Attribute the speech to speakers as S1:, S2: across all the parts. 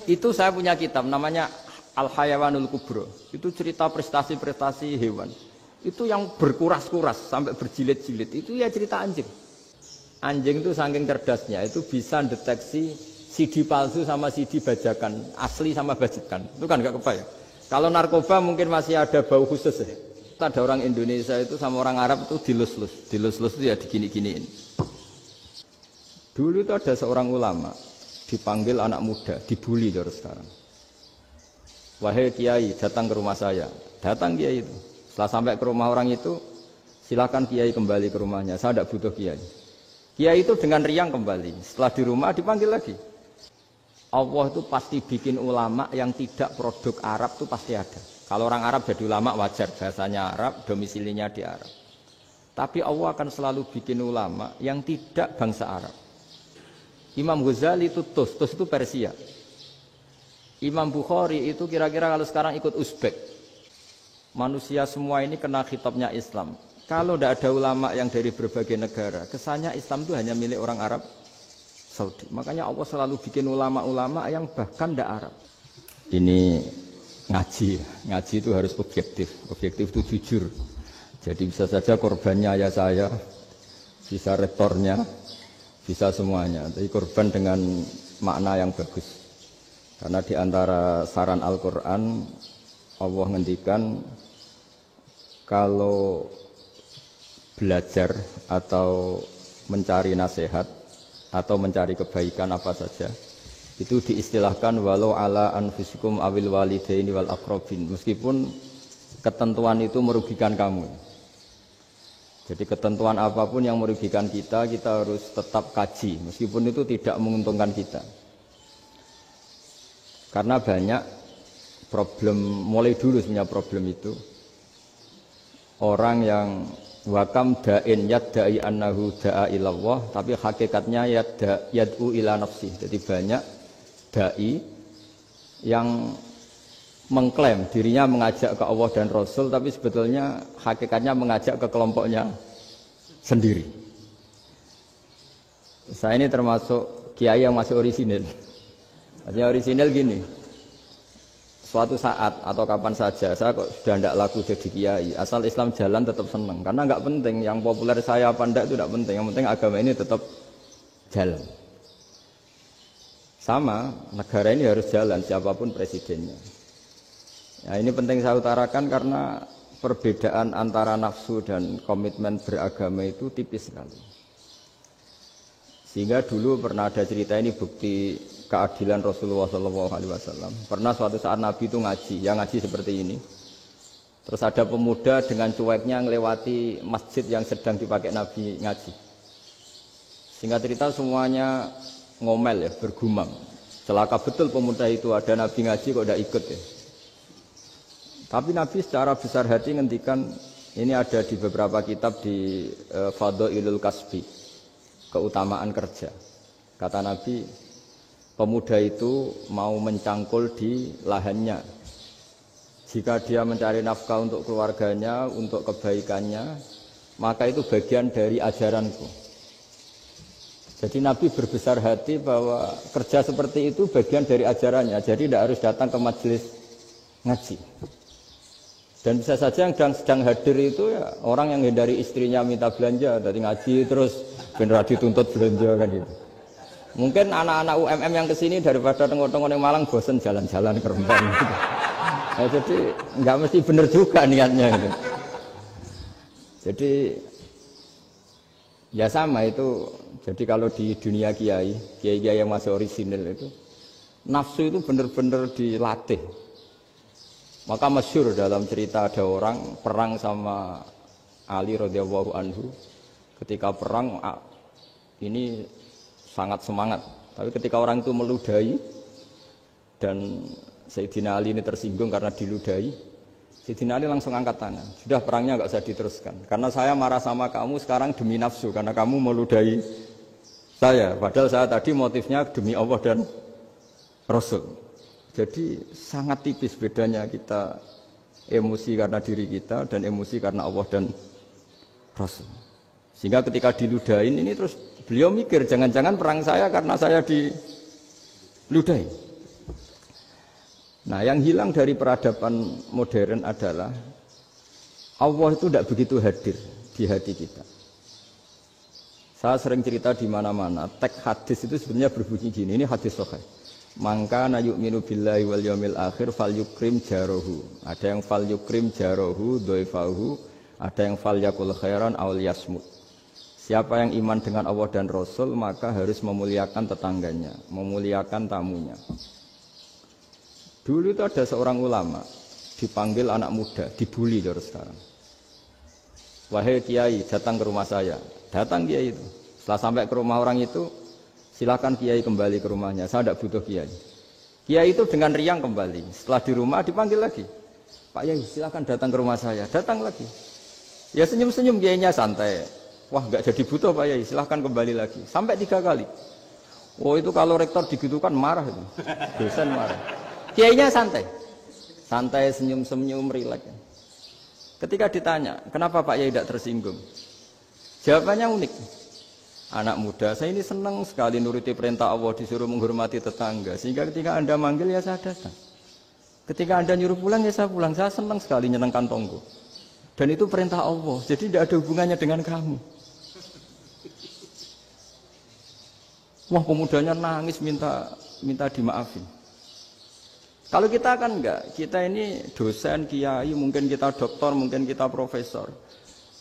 S1: Itu saya punya kitab namanya Al-Hayawanul Kubro. Itu cerita prestasi-prestasi hewan. Itu yang berkuras-kuras sampai berjilid-jilid. Itu ya cerita anjing. Anjing itu saking cerdasnya itu bisa deteksi CD palsu sama CD bajakan, asli sama bajakan. Itu kan nggak kebayang. Kalau narkoba mungkin masih ada bau khusus ya. Ada orang Indonesia itu sama orang Arab itu dilus-lus. Dilus-lus itu ya digini-giniin. Dulu itu ada seorang ulama dipanggil anak muda, dibully terus sekarang. Wahai kiai, datang ke rumah saya. Datang kiai itu. Setelah sampai ke rumah orang itu, silakan kiai kembali ke rumahnya. Saya tidak butuh kiai. Kiai itu dengan riang kembali. Setelah di rumah dipanggil lagi. Allah itu pasti bikin ulama yang tidak produk Arab itu pasti ada. Kalau orang Arab jadi ulama wajar, bahasanya Arab, domisilinya di Arab. Tapi Allah akan selalu bikin ulama yang tidak bangsa Arab. Imam Ghazali itu Tus itu Persia. Imam Bukhari itu kira-kira kalau sekarang ikut Uzbek. Manusia semua ini kena khitabnya Islam. Kalau tidak ada ulama yang dari berbagai negara, kesannya Islam itu hanya milik orang Arab Saudi. Makanya Allah selalu bikin ulama-ulama yang bahkan tidak Arab. Ini ngaji itu harus objektif. Objektif itu jujur. Jadi bisa saja korbannya ayah saya, bisa rektornya, bisa semuanya. Tapi korban dengan makna yang bagus. Karena di antara saran Al-Quran, Allah ngendikan kalau belajar atau mencari nasihat atau mencari kebaikan apa saja itu diistilahkan walau ala anfusikum awil walidaini wal aqrabin, meskipun ketentuan itu merugikan kamu. Jadi ketentuan apapun yang merugikan kita harus tetap kaji meskipun itu tidak menguntungkan kita. Karena banyak problem, mulai dulu sebenarnya problem itu orang yang wakam da'in yadda'i annahu da'a ilallah tapi hakikatnya yad'u ila nafsih. Jadi banyak da'i yang mengklaim dirinya mengajak ke Allah dan Rasul tapi sebetulnya hakikatnya mengajak ke kelompoknya sendiri. Saya ini termasuk kiai yang masih orisinil. Artinya orisinil gini, suatu saat atau kapan saja saya kok sudah tidak laku jadi kiai, asal Islam jalan tetap senang. Karena nggak penting yang populer saya apa enggak itu tidak penting, yang penting agama ini tetap jalan. Sama, negara ini harus jalan siapapun presidennya. Ya, ini penting saya utarakan karena perbedaan antara nafsu dan komitmen beragama itu tipis sekali. Sehingga dulu pernah ada cerita ini bukti keadilan Rasulullah SAW. Pernah suatu saat Nabi itu ngaji, yang ngaji seperti ini. Terus ada pemuda dengan cueknya melewati masjid yang sedang dipakai Nabi ngaji. Singkat cerita semuanya ngomel ya, bergumam. Celaka betul pemuda itu, ada Nabi ngaji kok tidak ikut ya. Tapi Nabi secara besar hati ngendikan, ini ada di beberapa kitab di Fadhailul Kasbi, keutamaan kerja. Kata Nabi, pemuda itu mau mencangkul di lahannya. Jika dia mencari nafkah untuk keluarganya, untuk kebaikannya, maka itu bagian dari ajaranku. Jadi Nabi berbesar hati bahwa kerja seperti itu bagian dari ajarannya. Jadi tidak harus datang ke majelis ngaji. Dan bisa saja yang sedang hadir itu ya orang yang hindari istrinya minta belanja dari ngaji terus benar dituntut belanja kan gitu. Mungkin anak-anak UMM yang kesini daripada tengok-tengok yang Malang bosen jalan-jalan ke Rembang gitu. Nah, jadi nggak mesti benar juga niatnya gitu. Jadi ya sama itu. Jadi kalau di dunia kiai yang masih orisinil itu nafsu itu benar-benar dilatih. Maka masyhur dalam cerita ada orang perang sama Ali radhiyallahu anhu. Ketika perang ini sangat semangat. Tapi ketika orang itu meludahi dan Sayyidina Ali ini tersinggung karena diludahi, Sayyidina Ali langsung angkat tangan. Sudah perangnya enggak usah diteruskan. Karena saya marah sama kamu sekarang demi nafsu karena kamu meludahi saya. Padahal saya tadi motifnya demi Allah dan Rasul. Jadi sangat tipis bedanya kita emosi karena diri kita dan emosi karena Allah dan Rasul. Sehingga ketika diludahin ini terus beliau mikir jangan-jangan perang saya karena saya diludahi. Nah, yang hilang dari peradaban modern adalah Allah itu tidak begitu hadir di hati kita. Saya sering cerita di mana-mana, teks hadis itu sebenarnya berbunyi gini, ini hadis sahih. Mangka na yu'minu billahi wal yaumil akhir fal yukrim jarohu. Ada yang fal yukrim jarohu dhaifahu, ada yang fal yakul khairan aw yasmut. Siapa yang iman dengan Allah dan Rasul maka harus memuliakan tetangganya, memuliakan tamunya. Dulu itu ada seorang ulama dipanggil anak muda, dibully terus sekarang. Wahai kiai, datang ke rumah saya. Datang kiai itu. Setelah sampai ke rumah orang itu, silakan kiai kembali ke rumahnya. Saya tidak butuh kiai. Kiai itu dengan riang kembali. Setelah di rumah dipanggil lagi. Pak Yai, silakan datang ke rumah saya. Datang lagi. Ya senyum-senyum kiainya santai. Wah, nggak jadi butuh Pak Yai. Silakan kembali lagi. Sampai 3 kali. Oh itu kalau rektor digitukan marah itu. Dosen marah. Kiainya santai. Santai, senyum-senyum, rileks. Ketika ditanya, kenapa Pak Yai tidak tersinggung? Jawabannya unik. Anak muda, saya ini senang sekali nuruti perintah Allah, disuruh menghormati tetangga. Sehingga ketika Anda manggil, ya saya datang. Ketika Anda nyuruh pulang, ya saya pulang. Saya senang sekali nyenangkan tonggo. Dan itu perintah Allah, jadi tidak ada hubungannya dengan kamu. Wah, pemudanya nangis minta dimaafin. Kalau kita kan enggak, kita ini dosen, kiai, mungkin kita doktor, mungkin kita profesor.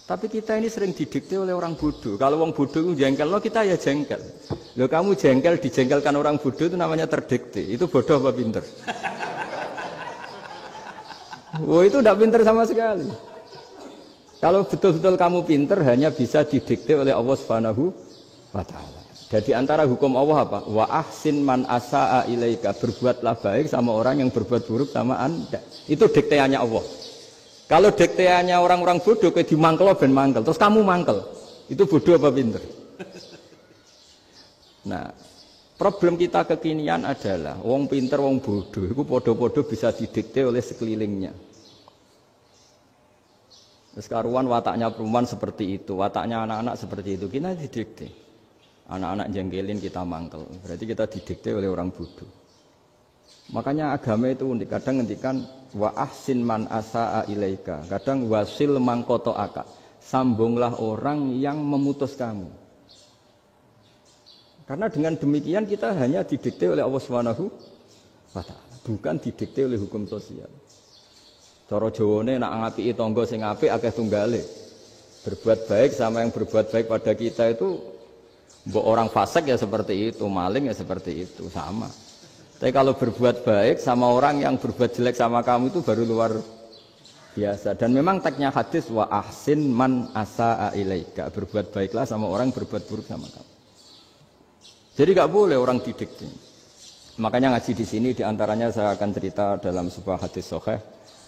S1: Tapi kita ini sering didikte oleh orang bodoh. Kalau orang bodoh itu jengkel, lo kita ya jengkel. Lo kamu jengkel, dijengkelkan orang bodoh itu namanya terdikte. Itu bodoh apa pinter? Oh itu tidak pinter sama sekali. Kalau betul-betul kamu pinter, hanya bisa didikte oleh Allah Subhanahu wa Ta'ala. Jadi antara hukum Allah apa? Wa ahsin man asa'a ilaika, berbuatlah baik sama orang yang berbuat buruk sama Anda. Itu dikteannya Allah. Kalau dikteannya orang-orang bodoh kayak dimangkel ben mangkel, terus kamu mangkel. Itu bodoh apa pinter? Nah, problem kita kekinian adalah wong pinter, wong bodoh itu podo-podo bisa didikte oleh sekelilingnya. Terus karuan wataknya perempuan seperti itu, wataknya anak-anak seperti itu, kita didikte. Anak-anak jengkelin kita mangkel, berarti kita didikte oleh orang bodoh. Makanya agama itu unik, kadang ngendikan wa ahsin man asa'a ilaika, kadang wasil man qata'aka, sambunglah orang yang memutus kamu. Karena dengan demikian kita hanya didikte oleh Allah Subhanahu wa Ta'ala, bukan didikte oleh hukum sosial. Cara Jawane nak ngapiki tangga sing apik akeh tunggale. Berbuat baik sama yang berbuat baik pada kita itu, mbok orang fasik ya seperti itu, maling ya seperti itu, sama. Tapi kalau berbuat baik sama orang yang berbuat jelek sama kamu itu baru luar biasa. Dan memang teksnya hadis wa ahsin man asa'a ilaika, berbuat baiklah sama orang yang berbuat buruk sama kamu. Jadi nggak boleh orang didikte. Makanya ngaji di sini diantaranya saya akan cerita dalam sebuah hadis sahih,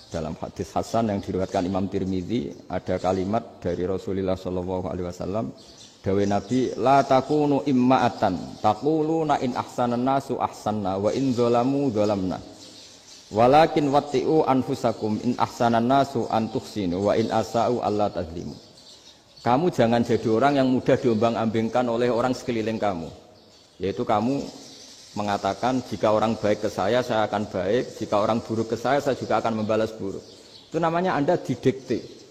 S1: dalam hadis hasan yang diriwayatkan Imam Tirmidzi, ada kalimat dari Rasulullah SAW. Dawe Nabi, la takunu imma'atan, taquluna in ahsanan nasu ahsanna, wa in zolamu zolamna. Walakin watti'u anfusakum in ahsanan nasu antuhsinu, wa in asa'u Allah tazlimu. Kamu jangan jadi orang yang mudah diombang-ambingkan oleh orang sekeliling kamu. Yaitu kamu mengatakan, jika orang baik ke saya akan baik, jika orang buruk ke saya juga akan membalas buruk. Itu namanya Anda didikte.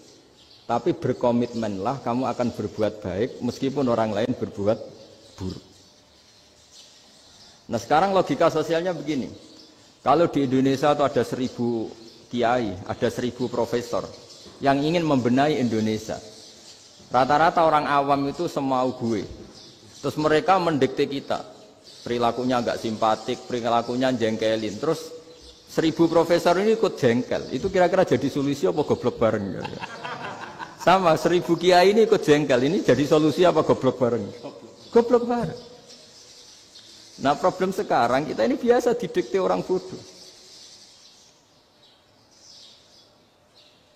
S1: Tapi berkomitmenlah kamu akan berbuat baik meskipun orang lain berbuat buruk. Nah sekarang logika sosialnya begini. Kalau di Indonesia itu ada 1000 kiai, ada 1000 profesor yang ingin membenahi Indonesia. Rata-rata orang awam itu semau gue. Terus mereka mendikte kita. Perilakunya agak simpatik, perilakunya jengkelin. Terus 1000 profesor ini ikut jengkel. Itu kira-kira jadi solusi apa goblok bareng? Sama 1000 kiai ini ikut jengkel, ini jadi solusi apa goblok bareng? Goblok bareng. Nah problem sekarang kita ini biasa didikte orang bodoh.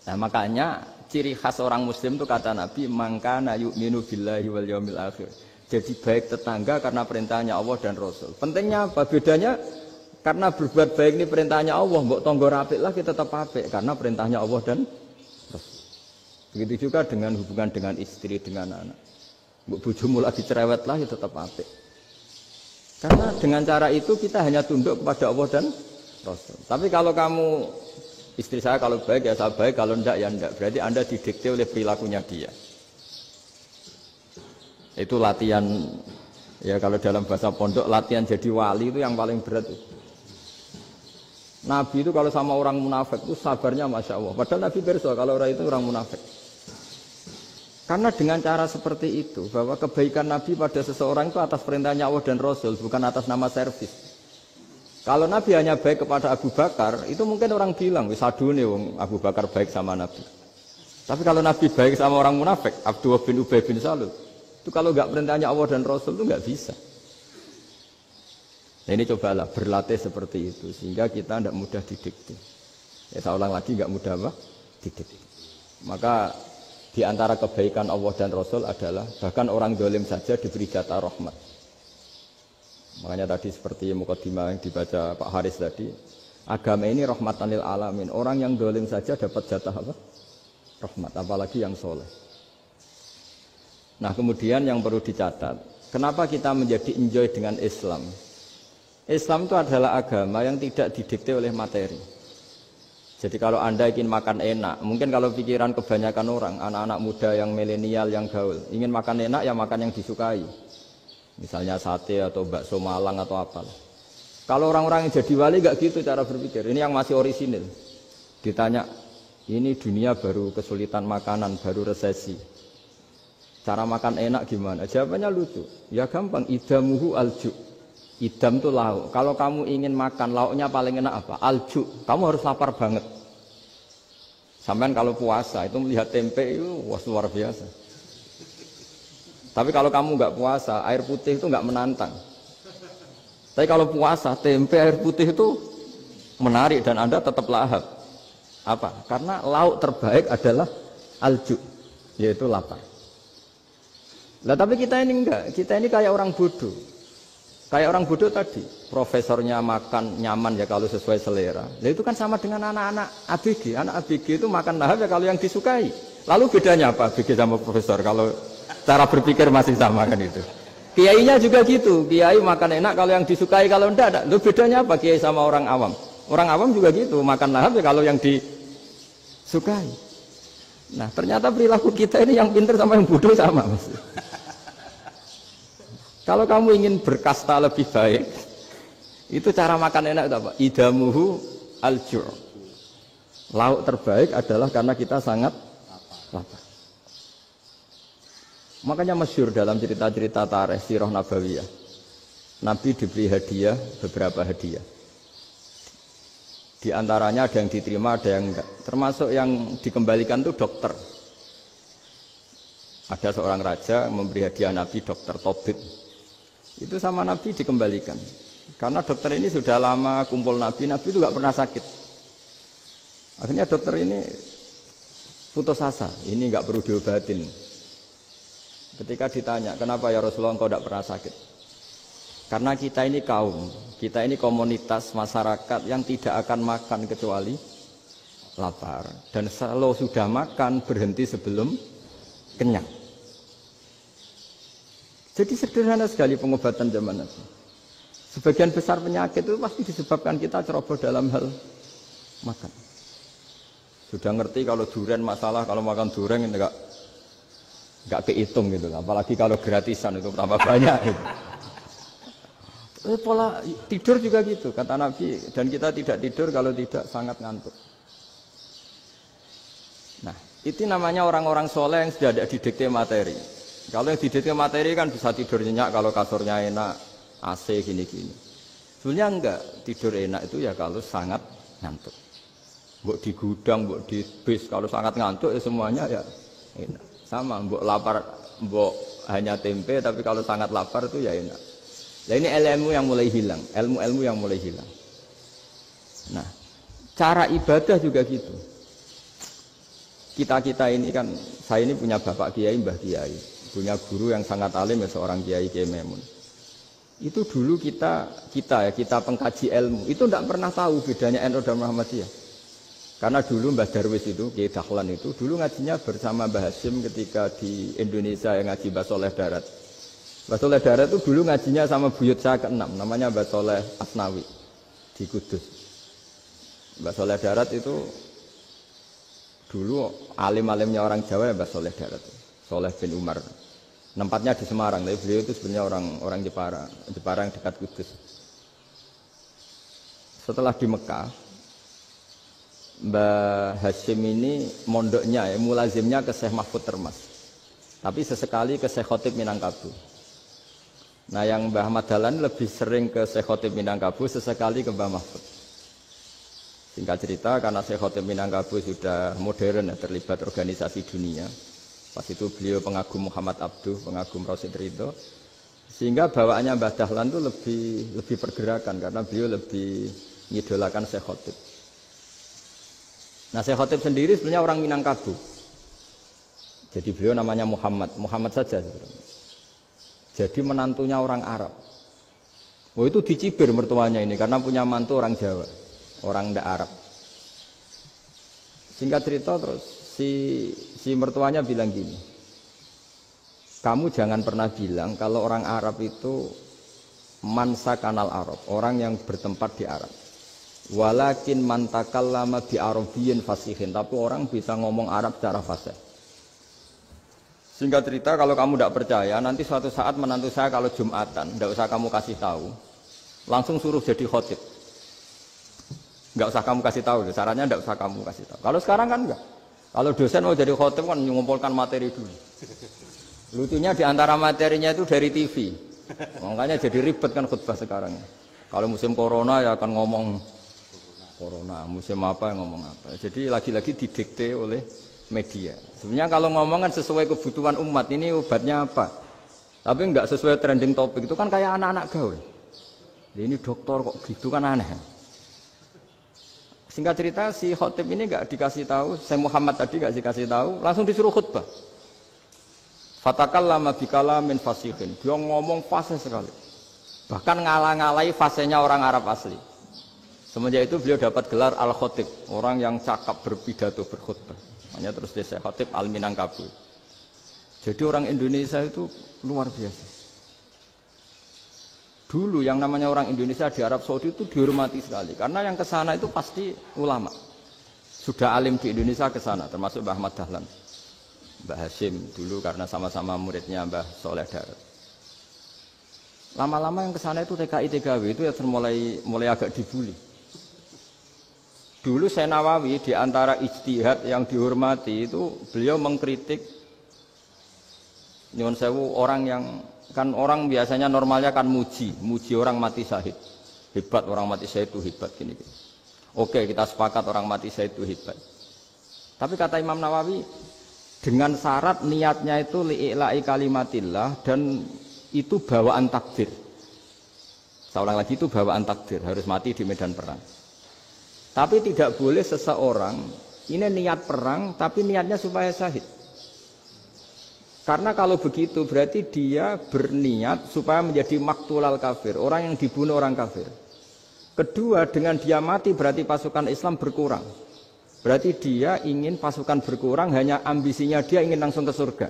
S1: Nah makanya ciri khas orang muslim itu kata Nabi, mangkana yu'minu billahi wal yaumil akhir. Jadi baik tetangga karena perintahnya Allah dan Rasul. Pentingnya apa? Bedanya karena berbuat baik ini perintahnya Allah, mbok tonggo apik lah kita tetap apik karena perintahnya Allah dan Rasul. Begitu juga dengan hubungan dengan istri, dengan anak. Bojomu lagi cerewet lah, ya tetap apik. Karena dengan cara itu kita hanya tunduk kepada Allah dan Rasul. Tapi kalau kamu istri saya kalau baik ya saya baik, kalau enggak ya enggak. Berarti Anda didikte oleh perilakunya dia. Itu latihan ya kalau dalam bahasa pondok latihan jadi wali itu yang paling berat. Nabi itu kalau sama orang munafik itu sabarnya Masya Allah. Padahal Nabi berso kalau orang itu orang munafik. Karena dengan cara seperti itu, bahwa kebaikan Nabi pada seseorang itu atas perintahnya Allah dan Rasul, bukan atas nama servis. Kalau Nabi hanya baik kepada Abu Bakar, itu mungkin orang bilang, wisadune wong Abu Bakar baik sama Nabi. Tapi kalau Nabi baik sama orang munafik, Abdullah bin Ubay bin Salul, itu kalau nggak perintahnya Allah dan Rasul itu nggak bisa. Nah ini cobalah berlatih seperti itu, sehingga kita tidak mudah didikte. Ya saya ulang lagi, nggak mudah apa? Didikte. Maka di antara kebaikan Allah dan Rasul adalah bahkan orang dolim saja diberi jatah rahmat. Makanya tadi seperti mukadimah yang dibaca Pak Haris tadi, agama ini rahmatan lil alamin. Orang yang dolim saja dapat jatah apa? Rahmat, apalagi yang soleh. Nah kemudian yang perlu dicatat, kenapa kita menjadi enjoy dengan Islam? Islam itu adalah agama yang tidak didikte oleh materi. Jadi kalau Anda ingin makan enak, mungkin kalau pikiran kebanyakan orang, anak-anak muda yang milenial, yang gaul, ingin makan enak ya makan yang disukai. Misalnya sate atau bakso Malang atau apa. Kalau orang-orang yang jadi wali nggak gitu cara berpikir. Ini yang masih orisinil. Ditanya, ini dunia baru kesulitan makanan, baru resesi. Cara makan enak gimana? Jawabannya lucu. Ya gampang, idamuhu alju. Idam itu lauk. Kalau kamu ingin makan lauknya paling enak apa? Alju. Kamu harus lapar banget. Sampai kalau puasa itu melihat tempe itu wah luar biasa. Tapi kalau kamu nggak puasa, air putih itu nggak menantang. Tapi kalau puasa, tempe air putih itu menarik dan Anda tetap lahap. Apa? Karena lauk terbaik adalah alju, yaitu lapar. Lah tapi kita ini enggak. Kita ini kayak orang bodoh. Kayak orang bodoh tadi, profesornya makan nyaman ya kalau sesuai selera. Nah itu kan sama dengan anak-anak ABG. Anak ABG itu makan lahap ya kalau yang disukai. Lalu bedanya apa ABG sama profesor? Kalau cara berpikir masih sama kan itu. Kiainya juga gitu. Kiai makan enak kalau yang disukai, kalau enggak. Lalu bedanya apa kiai sama orang awam? Orang awam juga gitu, makan lahap ya kalau yang disukai. Nah ternyata perilaku kita ini yang pintar sama yang bodoh sama. Kalau kamu ingin berkasta lebih baik, itu cara makan enak itu apa? Idamuhu alju'. Lauk terbaik adalah karena kita sangat lapar. Makanya masyhur dalam cerita-cerita tarikh sirah nabawiyah. Nabi diberi hadiah, beberapa hadiah. Di antaranya ada yang diterima, ada yang enggak. Termasuk yang dikembalikan itu dokter. Ada seorang raja memberi hadiah Nabi dokter Tobit. Itu sama Nabi dikembalikan. Karena dokter ini sudah lama kumpul Nabi itu nggak pernah sakit. Akhirnya dokter ini putus asa, ini nggak perlu diobatin. Ketika ditanya, kenapa ya Rasulullah engkau tidak pernah sakit? Karena kita ini kaum, kita ini komunitas masyarakat yang tidak akan makan kecuali lapar. Dan kalau sudah makan berhenti sebelum kenyang. Jadi sederhana sekali pengobatan zaman Nabi. Sebagian besar penyakit itu pasti disebabkan kita ceroboh dalam hal makan. Sudah ngerti kalau durian masalah, kalau makan durian enggak kehitung gitu. Apalagi kalau gratisan itu tambah banyak. Gitu. Pola tidur juga gitu, kata Nabi. Dan kita tidak tidur kalau tidak sangat ngantuk. Nah, itu namanya orang-orang soleh yang sudah ada didikte materi. Kalau yang didikte materi kan bisa tidur nyenyak kalau kasurnya enak, AC gini-gini. Sebenarnya enggak, tidur enak itu ya kalau sangat ngantuk. Mbok di gudang, mbok di bis, kalau sangat ngantuk ya semuanya ya enak. Sama, mbok lapar, mbok hanya tempe, tapi kalau sangat lapar itu ya enak. Nah ini ilmu yang mulai hilang, ilmu-ilmu yang mulai hilang. Nah, cara ibadah juga gitu. Kita ini kan, saya ini punya bapak kiai, mbah kiai. Punya guru yang sangat alim ya seorang Kiai Memun. Itu dulu kita pengkaji ilmu itu tidak pernah tahu bedanya NU dan Muhammadiyah. Karena dulu Mbah Darwis itu Kiai Dahlan itu dulu ngajinya bersama Mbah Hasyim ketika di Indonesia yang ngaji Mbah Soleh Darat. Mbah Soleh Darat itu dulu ngajinya sama buyut saya ke-6 namanya Mbah Soleh Asnawi di Kudus. Mbah Soleh Darat itu dulu alim-alimnya orang Jawa ya Mbah Soleh Darat, Soleh bin Umar. Tempatnya di Semarang, tapi beliau itu sebenarnya orang Jepara yang dekat Kudus. Setelah di Mekah, Mbah Hashim ini mondoknya ya, mulazimnya ke Syekh Mahfud Termas. Tapi sesekali ke Syekh Khotib Minangkabau. Nah yang Mbah Ahmad Dahlan lebih sering ke Syekh Khotib Minangkabau, sesekali ke Mbah Mahfud. Singkat cerita, karena Syekh Khotib Minangkabau sudah modern ya, terlibat organisasi dunia. Pas itu beliau pengagum Muhammad Abduh, pengagum Rasid Ridho. Sehingga bawaannya Mbah Dahlan itu lebih pergerakan karena beliau lebih mengidolakan Syekh Khotib. Nah Syekh Khotib sendiri sebenarnya orang Minangkabau. Jadi beliau namanya Muhammad saja sebenarnya. Jadi menantunya orang Arab. Oh itu dicibir mertuanya ini karena punya mantu orang Jawa, orang ndak Arab. Singkat cerita terus si mertuanya bilang gini, kamu jangan pernah bilang kalau orang Arab itu mansa kanal Arab, orang yang bertempat di Arab. Walakin man takallama bi arabiyyin fasihin, tapi orang bisa ngomong Arab secara fasih. Singkat cerita, kalau kamu tidak percaya, nanti suatu saat menantu saya kalau Jumatan, tidak usah kamu kasih tahu, langsung suruh jadi khotib. Tidak usah kamu kasih tahu, sarannya tidak usah kamu kasih tahu. Kalau sekarang kan enggak. Kalau dosen mau jadi khotib kan mengumpulkan materi dulu. Lucunya di antara materinya itu dari TV. Makanya jadi ribet kan khutbah sekarang. Kalau musim corona ya akan ngomong corona, musim apa yang ngomong apa. Jadi lagi-lagi didikte oleh media. Sebenarnya kalau ngomong kan sesuai kebutuhan umat, ini obatnya apa? Tapi enggak sesuai trending topik, itu kan kayak anak-anak gaul. Ini dokter kok gitu kan aneh. Singkat cerita si khotib ini enggak dikasih tahu, saya Muhammad tadi enggak dikasih tahu, langsung disuruh khutbah. Fatakallama bikalamin fasihin. Dia ngomong fasih sekali. Bahkan ngalah-ngalahi fasihnya orang Arab asli. Semenjak itu beliau dapat gelar Al-Khotib, orang yang cakap berpidato berkhutbah. Hanya terus desa Khotib Al-Minangkabau. Jadi orang Indonesia itu luar biasa. Dulu yang namanya orang Indonesia di Arab Saudi itu dihormati sekali. Karena yang ke sana itu pasti ulama. Sudah alim di Indonesia ke sana, termasuk Mbah Ahmad Dahlan. Mbah Hashim dulu karena sama-sama muridnya Mbah Soleh Darat. Lama-lama yang ke sana itu TKI TKW itu ya mulai agak dibully. Dulu Syekh Nawawi di antara ijtihad yang dihormati itu beliau mengkritik nyuwun sewu orang yang kan orang biasanya normalnya kan muji orang mati syahid. Hebat orang mati syahid itu hebat gini. Oke, kita sepakat orang mati syahid itu hebat. Tapi kata Imam Nawawi dengan syarat niatnya itu li'ila'i kalimatillah dan itu bawaan takdir. Saya ulang lagi, itu bawaan takdir, harus mati di medan perang. Tapi tidak boleh seseorang ini niat perang tapi niatnya supaya syahid. Karena kalau begitu berarti dia berniat supaya menjadi maktulal kafir, orang yang dibunuh orang kafir. Kedua, dengan dia mati berarti pasukan Islam berkurang. Berarti dia ingin pasukan berkurang, hanya ambisinya dia ingin langsung ke surga.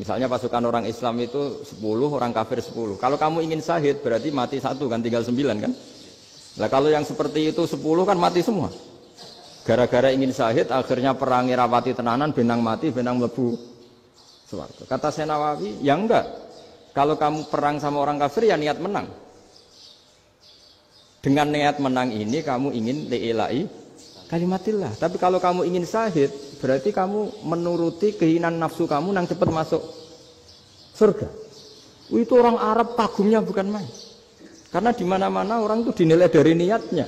S1: Misalnya pasukan orang Islam itu 10, orang kafir 10. Kalau kamu ingin syahid berarti mati 1 kan, tinggal 9 kan. Nah kalau yang seperti itu 10 kan mati semua. Gara-gara ingin syahid akhirnya perangi rapati tenanan, benang mati, benang mlebu swarga. Kata Syekh Nawawi, ya enggak. Kalau kamu perang sama orang kafir ya niat menang. Dengan niat menang ini kamu ingin li'ila'i kalimatillah. Tapi kalau kamu ingin syahid berarti kamu menuruti keinginan nafsu kamu yang cepat masuk surga. Itu orang Arab kagumnya bukan main. Karena di mana-mana orang itu dinilai dari niatnya.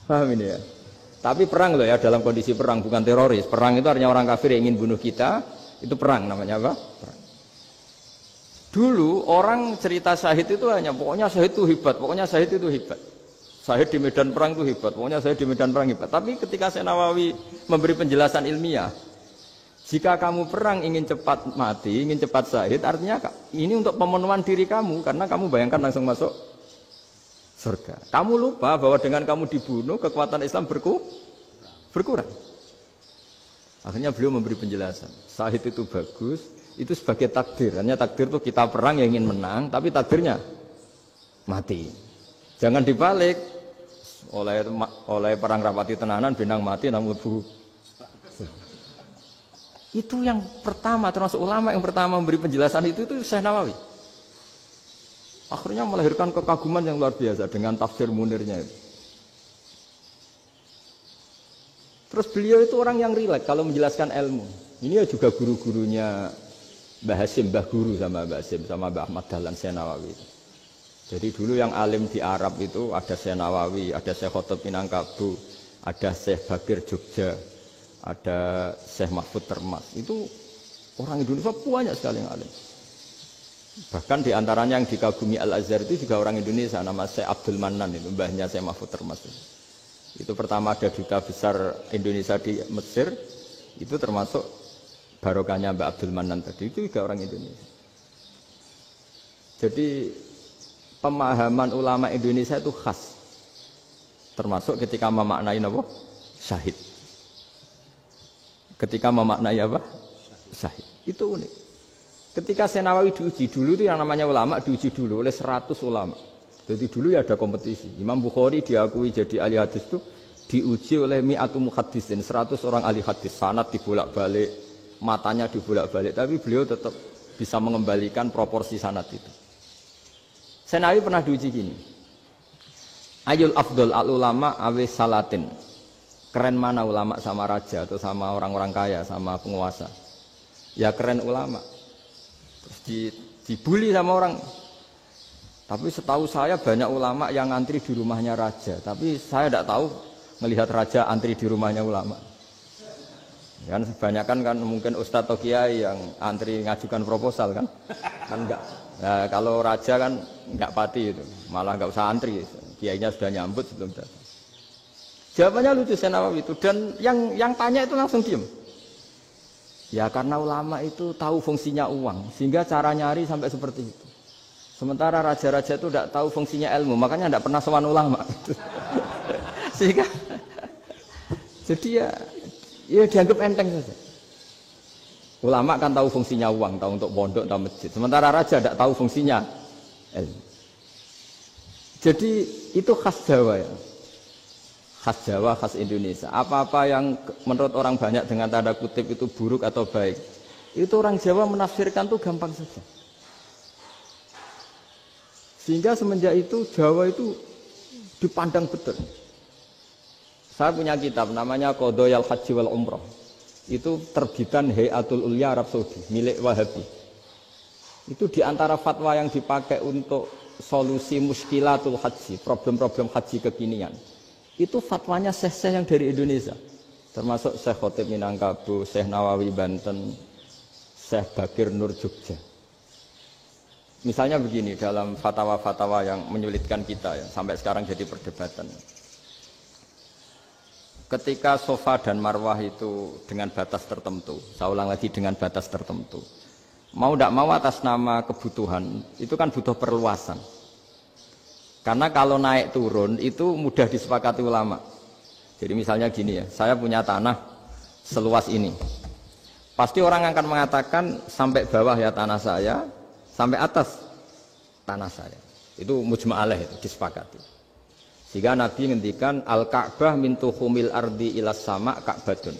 S1: Paham ini ya? Tapi perang loh ya, dalam kondisi perang, bukan teroris. Perang itu artinya orang kafir yang ingin bunuh kita, itu perang namanya apa? Perang. Dulu orang cerita syahid itu hanya pokoknya syahid itu hebat, pokoknya syahid itu hebat. Syahid di medan perang itu hebat, pokoknya syahid di medan perang hebat. Tapi ketika Syekh Nawawi memberi penjelasan ilmiah, jika kamu perang ingin cepat mati, ingin cepat syahid, artinya ini untuk pemenuhan diri kamu, karena kamu bayangkan langsung masuk surga. Kamu lupa bahwa dengan kamu dibunuh, kekuatan Islam berkurang. Akhirnya beliau memberi penjelasan, syahid itu bagus, itu sebagai takdir. Hanya takdir itu kita perang yang ingin menang, tapi takdirnya mati. Jangan dibalik. Oleh perang rapati tenanan benang mati namun bu. Itu yang pertama, termasuk ulama yang pertama memberi penjelasan itu Syekh Nawawi. Akhirnya melahirkan kekaguman yang luar biasa dengan tafsir Munirnya itu. Terus beliau itu orang yang rileks kalau menjelaskan ilmu. Ini ya juga guru-gurunya Mbah Hasyim, Mbah Guru sama Mbah Hasyim sama Mbah Ahmad Dahlan Syekh Nawawi itu. Jadi dulu yang alim di Arab itu ada Syekh Nawawi, ada Syekh Khotib Minangkabau, ada Syekh Bakir Jogja, ada Syekh Mahfud Termas. Itu orang Indonesia banyak sekali yang alim. Bahkan di antaranya yang dikagumi Al-Azhar itu juga orang Indonesia, nama Syekh Abdul Manan itu, mbahnya Syekh Mahfud Termas. Itu pertama ada duta besar Indonesia di Mesir, itu termasuk barokahnya Mbak Abdul Manan tadi, itu juga orang Indonesia. Jadi pemahaman ulama Indonesia itu khas, termasuk ketika memaknai apa? Syahid. Ketika memaknai apa? Syahid. Itu unik. Ketika Syekh Nawawi diuji dulu itu yang namanya ulama diuji dulu oleh 100 ulama. Jadi dulu ya ada kompetisi. Imam Bukhari diakui jadi ahli hadis itu diuji oleh mi'atu muhaddisin, 100 orang ahli hadis, sanad dibolak-balik, matanya dibolak-balik, tapi beliau tetap bisa mengembalikan proporsi sanad itu. Syekh Nawawi pernah diuji gini. Ayul afdol al ulama awe salatin. Keren mana ulama sama raja atau sama orang-orang kaya, sama penguasa? Ya keren ulama. Terus dibully sama orang. Tapi setahu saya banyak ulama yang antri di rumahnya raja. Tapi saya tidak tahu melihat raja antri di rumahnya ulama. Kan kebanyakan kan mungkin ustadz atau kiai yang antri ngajukan proposal kan enggak. Nah, kalau raja kan enggak pati itu, malah enggak usah antri. Kiainya sudah nyambut sebelum datang. Jawabannya lucu Syekh Nawawi itu, dan yang tanya itu langsung diem. Ya karena ulama itu tahu fungsinya uang, sehingga cara nyari sampai seperti itu. Sementara raja-raja itu tidak tahu fungsinya ilmu, makanya tidak pernah sowan ulama. Sehingga jadi ya dianggap enteng saja. Ulama kan tahu fungsinya uang, tahu untuk pondok, tahu masjid. Sementara raja tidak tahu fungsinya ilmu. Jadi itu khas Jawa ya. Khas Jawa, khas Indonesia. Apa-apa yang menurut orang banyak dengan tanda kutip itu buruk atau baik, itu orang Jawa menafsirkan tuh gampang saja. Sehingga semenjak itu Jawa itu dipandang betul. Saya punya kitab namanya Qadayal Haji wal Umrah. Itu terbitan Hayatul Ulya Arab Saudi, milik Wahabi. Itu diantara fatwa yang dipakai untuk solusi muskilatul haji, problem-problem haji kekinian. Itu fatwanya syekh-syekh yang dari Indonesia, termasuk Syekh Khotib Minangkabau, Syekh Nawawi Banten, Syekh Bakir Nur Jogja. Misalnya begini, dalam fatwa-fatwa yang menyulitkan kita ya, sampai sekarang jadi perdebatan. Ketika Safa dan Marwah itu dengan batas tertentu, saya ulang lagi dengan batas tertentu, mau tidak mau atas nama kebutuhan, itu kan butuh perluasan. Karena kalau naik turun itu mudah disepakati ulama. Jadi misalnya gini ya, saya punya tanah seluas ini. Pasti orang akan mengatakan sampai bawah ya tanah saya, sampai atas tanah saya. Itu mujma' alaih, itu disepakati. Sehingga Nabi ngendikan al-Ka'bah min tuhumil ardi ilas sama Ka'badun.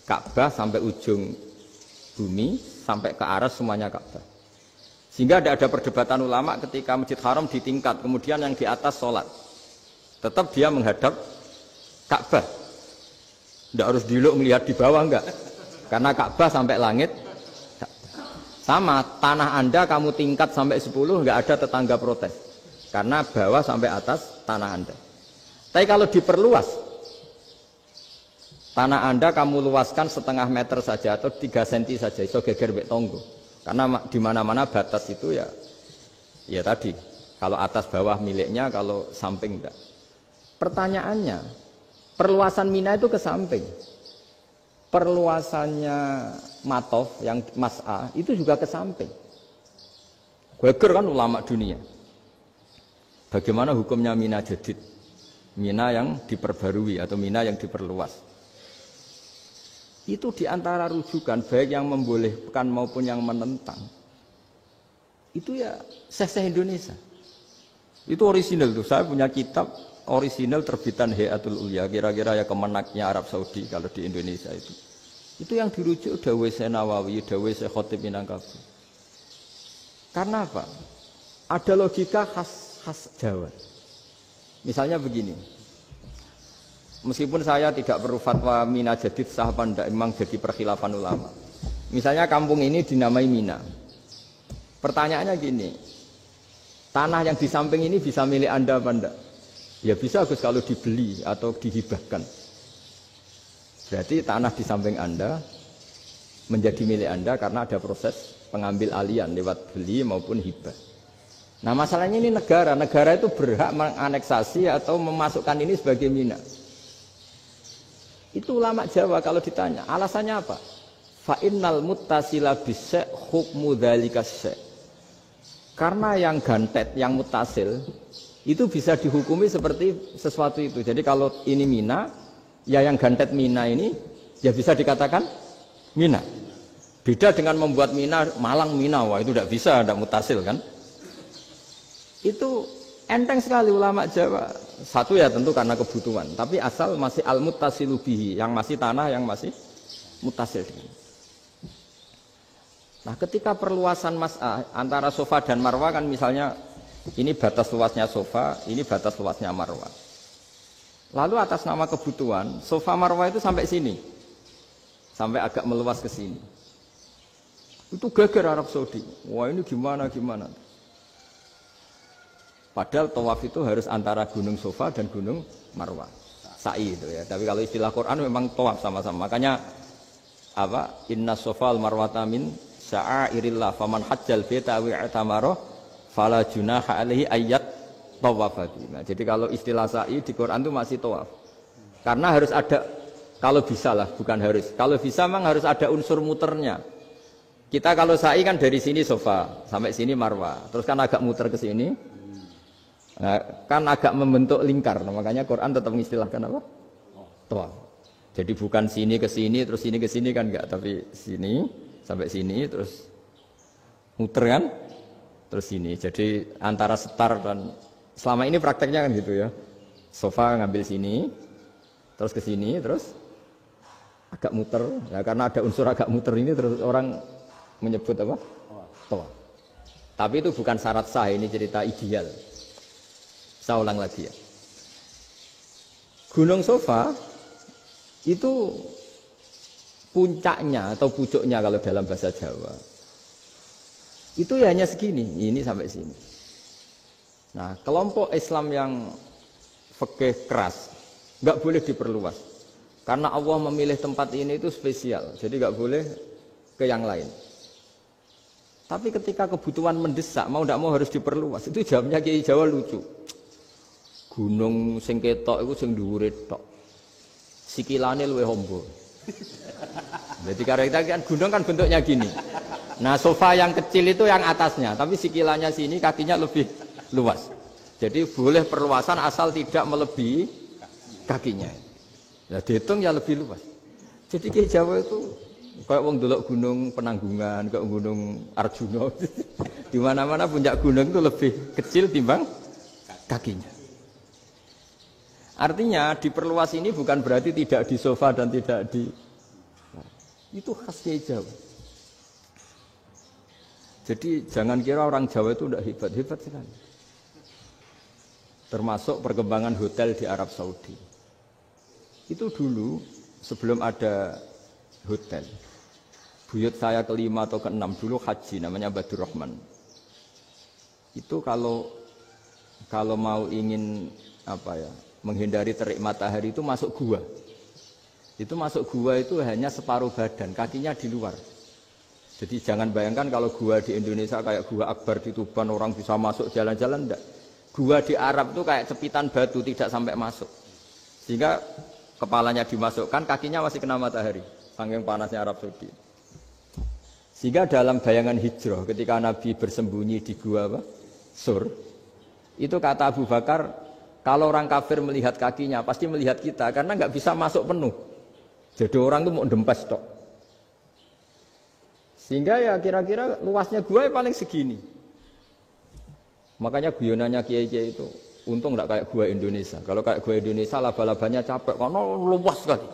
S1: Ka'bah sampai ujung bumi, sampai ke aras semuanya Ka'bah. Sehingga tidak ada perdebatan ulama ketika Masjid Haram ditingkat, kemudian yang di atas sholat. Tetap dia menghadap Ka'bah. Tidak harus diluk melihat di bawah, enggak. Karena Ka'bah sampai langit. Sama, tanah Anda kamu tingkat sampai 10, enggak ada tetangga protes. Karena bawah sampai atas tanah Anda. Tapi kalau diperluas, tanah Anda kamu luaskan setengah meter saja atau 3 cm saja, iso geger mbek tonggo. Karena di mana-mana batas itu ya tadi, kalau atas bawah miliknya, kalau samping enggak. Pertanyaannya, perluasan Mina itu ke samping. Perluasannya Matof yang Mas'a itu juga ke samping. Geger kan ulama dunia. Bagaimana hukumnya Mina Jadid? Mina yang diperbarui atau Mina yang diperluas. Itu diantara rujukan baik yang membolehkan maupun yang menentang. Itu ya syekh-syekh Indonesia. Itu orisinal tuh. Saya punya kitab orisinal terbitan Hayatul Ulya, kira-kira ya kemenaknya Arab Saudi kalau di Indonesia itu. Itu yang dirujuk dawuh Syekh Nawawi, dawuh Syekh Khatib Minangkabau. Karena apa? Ada logika khas Jawa. Misalnya begini. Meskipun saya tidak perlu fatwa Mina jadid sah apa enggak, memang jadi perkhilafan ulama. Misalnya kampung ini dinamai Mina. Pertanyaannya gini, tanah yang di samping ini bisa milik Anda apa enggak? Ya bisa Gus kalau dibeli atau dihibahkan. Berarti tanah di samping Anda menjadi milik Anda karena ada proses pengambil alian lewat beli maupun hibah. Nah masalahnya ini negara itu berhak menganeksasi atau memasukkan ini sebagai Mina. Itu ulama Jawa kalau ditanya, alasannya apa? Fa innal muttasila bis-syai' hukmu dzalika syai'. Karena yang gantet, yang mutasil itu bisa dihukumi seperti sesuatu itu. Jadi kalau ini Mina, ya yang gantet Mina ini ya bisa dikatakan Mina. Beda dengan membuat Mina, Malang Mina, wah itu tidak bisa, tidak mutasil kan. Itu enteng sekali ulama Jawa. Satu ya tentu karena kebutuhan, tapi asal masih al-muttasilu bihi, yang masih tanah yang masih mutasil. Nah ketika perluasan antara sofa dan marwah kan misalnya ini batas luasnya sofa, ini batas luasnya marwah. Lalu atas nama kebutuhan, sofa marwah itu sampai sini. Sampai agak meluas ke sini. Itu geger Arab Saudi. Wah ini gimana. Padahal tawaf itu harus antara gunung sofa dan gunung marwah. Sa'i itu ya. Tapi kalau istilah Quran memang tawaf sama-sama. Makanya apa? Inna sofa al-marwata min sya'airillah faman hajjal baita wa i'tamara fala junaha alaihi ayyat tawafati. Nah, jadi kalau istilah sa'i di Quran itu masih tawaf. Karena harus ada, kalau bisa lah, bukan harus. Kalau bisa memang harus ada unsur muternya. Kita kalau sa'i kan dari sini sofa sampai sini marwah. Terus kan agak muter ke sini. Nah, kan agak membentuk lingkar. Nah, makanya Quran tetap mengistilahkan apa? Tawaf. Jadi bukan sini ke sini terus sini ke sini kan enggak, tapi sini sampai sini terus muter kan? Terus sini. Jadi antara setar dan selama ini prakteknya kan gitu ya. Sofa ngambil sini, terus ke sini, terus agak muter. Ya, karena ada unsur agak muter ini terus orang menyebut apa? Tawaf. Tapi itu bukan syarat sah, ini cerita ideal. Saya ulang lagi ya. Gunung Sofa itu puncaknya atau pucuknya kalau dalam bahasa Jawa. Itu ya hanya segini, ini sampai sini. Nah, kelompok Islam yang fikih keras nggak boleh diperluas. Karena Allah memilih tempat ini itu spesial, jadi nggak boleh ke yang lain. Tapi ketika kebutuhan mendesak, mau tidak mau harus diperluas. Itu jawabnya Kiai Jawa lucu. Gunung sing ketok iku sing dhuwure tok. Sikilane luwih ombo. Jadi karena kan gunung kan bentuknya gini. Nah, sofa yang kecil itu yang atasnya, tapi sikilannya sini kakinya lebih luas. Jadi boleh perluasan asal tidak melebihi kakinya. Ya dihitung ya lebih luas. Jadi Kiai Jawa itu kayak wong delok gunung Penanggungan, kayak gunung Arjuna. Di mana-mana puncak gunung itu lebih kecil timbang kakinya. Artinya diperluas ini bukan berarti tidak di sofa dan tidak di... Itu khas Kiai Jawa. Jadi jangan kira orang Jawa itu tidak hebat sekali. Termasuk perkembangan hotel di Arab Saudi. Itu dulu sebelum ada hotel. Buyut saya kelima atau keenam dulu haji, namanya Badur Rahman. Itu kalau mau ingin apa ya, menghindari terik matahari itu masuk gua. Itu masuk gua itu hanya separuh badan, kakinya di luar. Jadi jangan bayangkan kalau gua di Indonesia kayak gua Akbar di Tuban orang bisa masuk jalan-jalan, enggak. Gua di Arab itu kayak cepitan batu, tidak sampai masuk. Sehingga kepalanya dimasukkan, kakinya masih kena matahari, saking panasnya Arab Saudi. Sehingga dalam bayangan hijrah ketika Nabi bersembunyi di gua Sur, itu kata Abu Bakar, kalau orang kafir melihat kakinya pasti melihat kita karena nggak bisa masuk penuh. Jadi orang itu mau dempes tok. Sehingga ya kira-kira luasnya gua paling segini. Makanya guyonannya kiai-kiai itu untung enggak kayak gua Indonesia. Kalau kayak gua Indonesia laba-labanya capek karena luas sekali.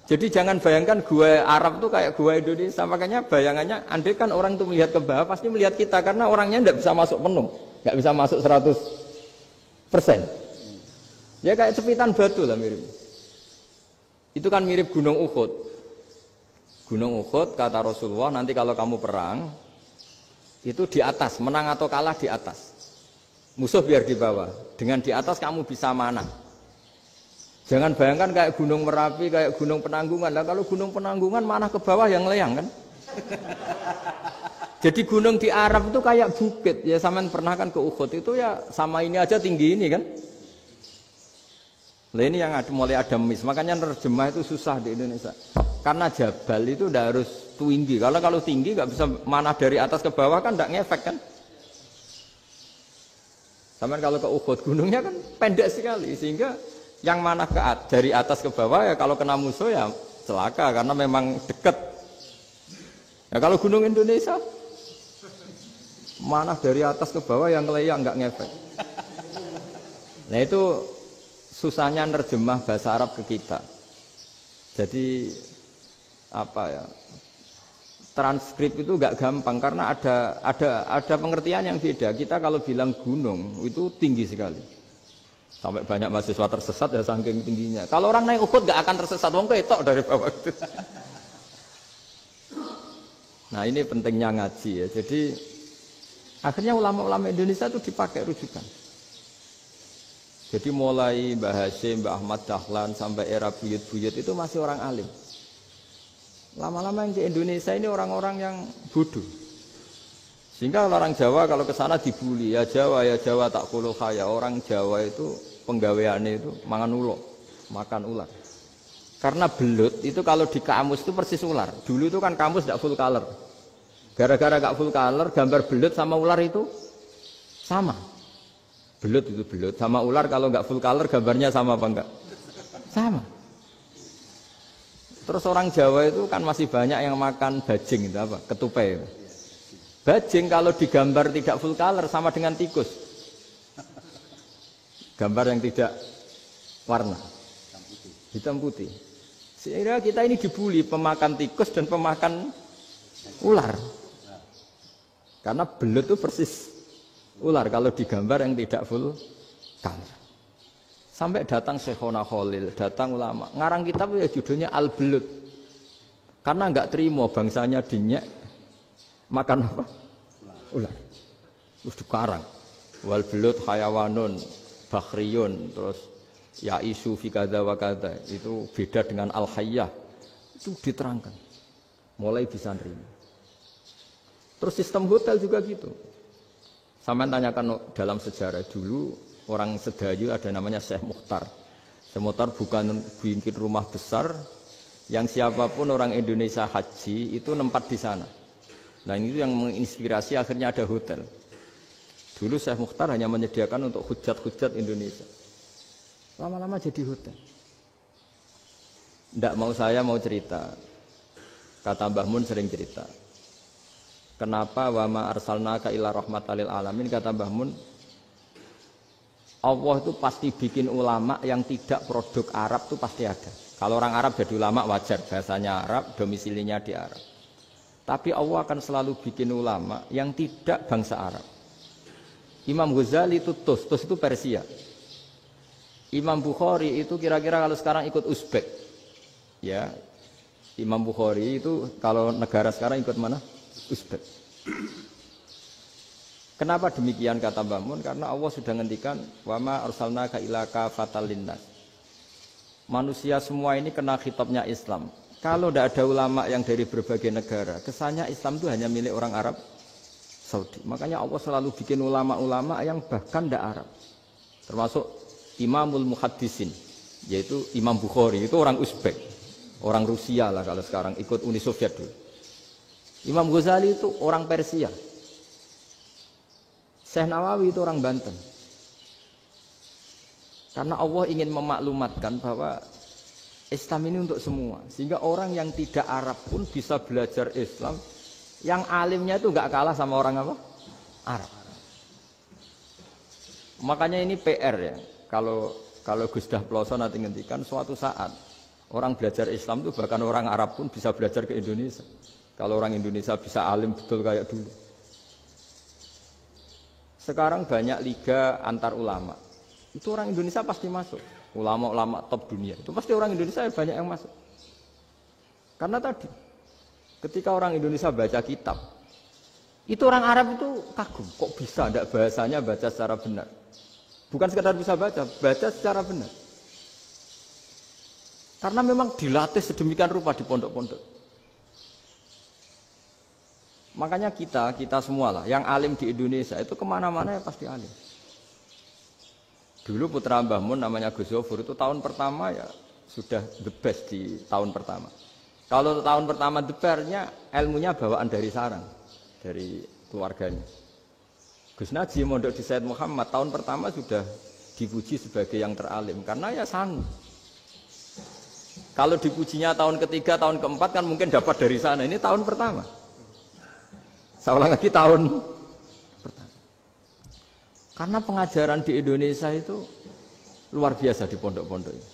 S1: Jadi jangan bayangkan gua Arab tuh kayak gua Indonesia. Makanya bayangannya andai kan orang tuh melihat ke bawah pasti melihat kita karena orangnya enggak bisa masuk penuh, enggak bisa masuk 100%. Ya kayak cepitan batu lah mirip. Itu kan mirip Gunung Uhud. Gunung Uhud kata Rasulullah nanti kalau kamu perang itu di atas, menang atau kalah di atas. Musuh biar di bawah. Dengan di atas kamu bisa manah. Jangan bayangkan kayak Gunung Merapi, kayak Gunung Penanggungan. Lah kalau Gunung Penanggungan mana ke bawah yang leyang kan? Jadi gunung di Arab itu kayak bukit. Ya sampean pernah kan ke Uhud itu ya sama ini aja tinggi ini kan? Lah ini yang mulai ada mis. Makanya nerjemah itu susah di Indonesia. Karena jabal itu udah harus tinggi. Kalau tinggi nggak bisa mana dari atas ke bawah kan nggak ngefek kan? Sampean kalau ke Uhud gunungnya kan pendek sekali sehingga yang mana dari atas ke bawah ya kalau kena musuh ya celaka karena memang dekat. Ya kalau gunung Indonesia mana dari atas ke bawah yang ngeleyang nggak ngefek. Nah itu susahnya nerjemah bahasa Arab ke kita. Jadi apa ya? Transkrip itu nggak gampang karena ada pengertian yang beda. Kita kalau bilang gunung itu tinggi sekali. Sampai banyak mahasiswa tersesat ya saking tingginya. Kalau orang naik Uhud gak akan tersesat, wong ketok dari bawah itu. Nah ini pentingnya ngaji ya. Jadi akhirnya ulama-ulama Indonesia itu dipakai rujukan. Jadi mulai Mbah Hasyim, Mbah Ahmad Dahlan sampai era buyut-buyut itu masih orang alim. Lama-lama yang di Indonesia ini orang-orang yang bodoh. Sehingga orang Jawa kalau ke sana dibully, ya Jawa tak kuluh kaya. Orang Jawa itu penggaweannya itu makan ular. Karena belut itu kalau di kamus itu persis ular. Dulu itu kan kamus tidak full color. Gara-gara gak full color, gambar belut sama ular itu sama. Belut itu belut sama ular kalau nggak full color gambarnya sama apa enggak? Sama. Terus orang Jawa itu kan masih banyak yang makan bajing itu apa? Ketupai. Bajing kalau digambar tidak full color sama dengan tikus. Gambar yang tidak warna. Hitam putih. Sehingga kita ini dibully pemakan tikus dan pemakan ular. Karena belut itu persis ular kalau digambar yang tidak full color. Sampai datang Syekhona Khalil, datang ulama. Ngarang kitab ya judulnya Al-Belut. Karena enggak terima bangsanya dinyek makan apa? Ular. Terus dikarang. Wal belut hayawanun bakhriyun terus ya isu fi kadza wa kadza. Itu beda dengan al-hayyah. Itu diterangkan. Mulai bisa nerima. Terus sistem hotel juga gitu. Sampai tanyakan dalam sejarah dulu orang Sedayu ada namanya Syekh Mukhtar. Syekh Mukhtar bukan bikin rumah besar yang siapapun orang Indonesia haji itu nempat di sana. Nah ini yang menginspirasi akhirnya ada hotel. Dulu Syekh Mukhtar hanya menyediakan untuk hujat-hujat Indonesia. Lama-lama jadi hotel. Nggak mau saya mau cerita. Kata Mbah Mun sering cerita. Kenapa wa ma arsalnaka illa rahmatan lil alamin, kata Mbah Mun, Allah itu pasti bikin ulama yang tidak produk Arab itu pasti ada. Kalau orang Arab jadi ulama wajar, bahasanya Arab, domisilinya di Arab. Tapi Allah akan selalu bikin ulama yang tidak bangsa Arab. Imam Ghazali itu Tus itu Persia. Imam Bukhari itu kira-kira kalau sekarang ikut Uzbek. Ya, Imam Bukhari itu kalau negara sekarang ikut mana? Uzbek. Kenapa demikian kata Mbah Mun? Karena Allah sudah ngendikan wa ma arsalnaka illa kafatal linnas. Manusia semua ini kena khitabnya Islam. Kalau tidak ada ulama yang dari berbagai negara, kesannya Islam itu hanya milik orang Arab Saudi. Makanya Allah selalu bikin ulama-ulama yang bahkan tidak Arab. Termasuk Imamul Muhaddisin, yaitu Imam Bukhari, itu orang Uzbek. Orang Rusia lah kalau sekarang ikut Uni Soviet dulu. Imam Ghazali itu orang Persia. Syekh Nawawi itu orang Banten. Karena Allah ingin memaklumatkan bahwa Islam ini untuk semua. Sehingga orang yang tidak Arab pun bisa belajar Islam. Yang alimnya itu enggak kalah sama orang apa? Arab. Makanya ini PR ya. Kalau Gus Dah Ploso nanti ngendikan suatu saat orang belajar Islam itu bahkan orang Arab pun bisa belajar ke Indonesia. Kalau orang Indonesia bisa alim betul kayak dulu. Sekarang banyak liga antar ulama. Itu orang Indonesia pasti masuk. Ulama-ulama top dunia. Itu pasti orang Indonesia banyak yang masuk. Karena tadi ketika orang Indonesia baca kitab, itu orang Arab itu kagum. Kok bisa tidak bahasanya baca secara benar? Bukan sekadar bisa baca secara benar. Karena memang dilatih sedemikian rupa di pondok-pondok. Makanya kita semua lah, yang alim di Indonesia itu kemana-mana ya pasti alim. Dulu putra Mbah Mun namanya Gus Zofur itu tahun pertama ya sudah the best di tahun pertama. Kalau tahun pertama the best-nya ilmunya bawaan dari sarang, dari keluarganya. Gus Naji mondok di Said Muhammad tahun pertama sudah dipuji sebagai yang teralim karena ya sanggup. Kalau dipujinya tahun ketiga, tahun keempat kan mungkin dapat dari sana. Ini tahun pertama. Saya ulang lagi tahun pertama. Karena pengajaran di Indonesia itu luar biasa di pondok-pondok ini.